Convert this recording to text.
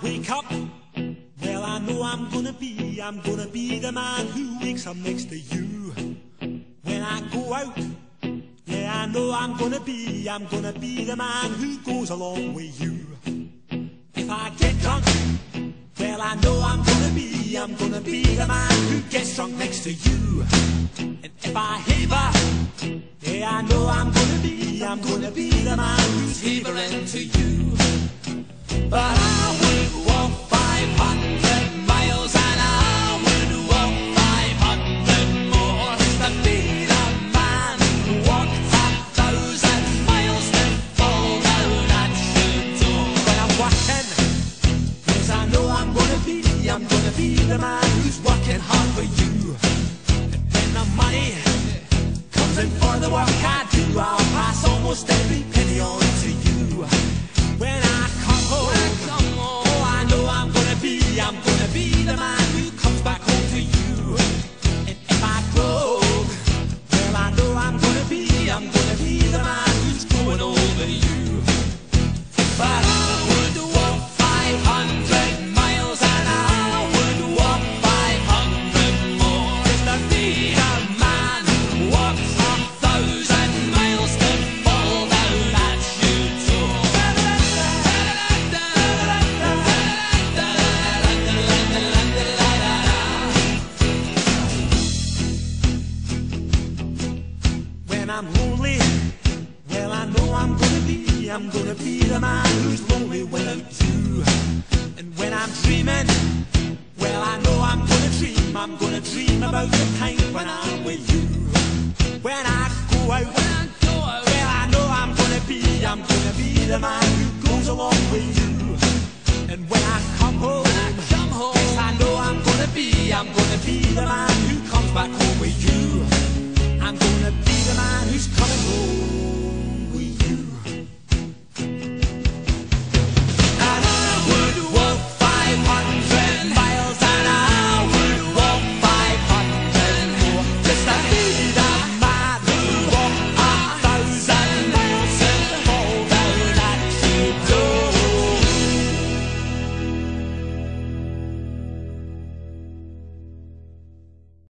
wake up, well, I know I'm gonna be the man who wakes up next to you. When I go out, yeah, I know I'm gonna be the man who goes along with you. If I get drunk, well, I know I'm gonna be the man who gets drunk next to you. And if I haver, yeah, I know I'm gonna be the man who's havering to you. But I would walk 500 miles and I would walk 500 more just to be the man who walked 1,000 miles to fall down at your door. When I'm working, yes, I know I'm gonna be the man who's working hard for you. And when the money comes in for the work I do, I'll pass almost every penny on to you. When I come home, oh, I know I'm gonna be the man who comes back home to you. And if I broke, well, I know I'm gonna be the man who's going over you. But I would walk 500 miles and I would walk 500 more just to be the man who walks 1,000 miles to fall down at your door. When I'm lonely, well, I know I'm gonna be the man who's lonely without you. And when I'm dreaming, well, I know I'm gonna dream about the time when I'm with you. When I go out, well, I know I'm gonna be the man who goes along with you. And when I come home, yes, I know I'm gonna be the man who comes back home with you. I'm gonna be the man who's coming home.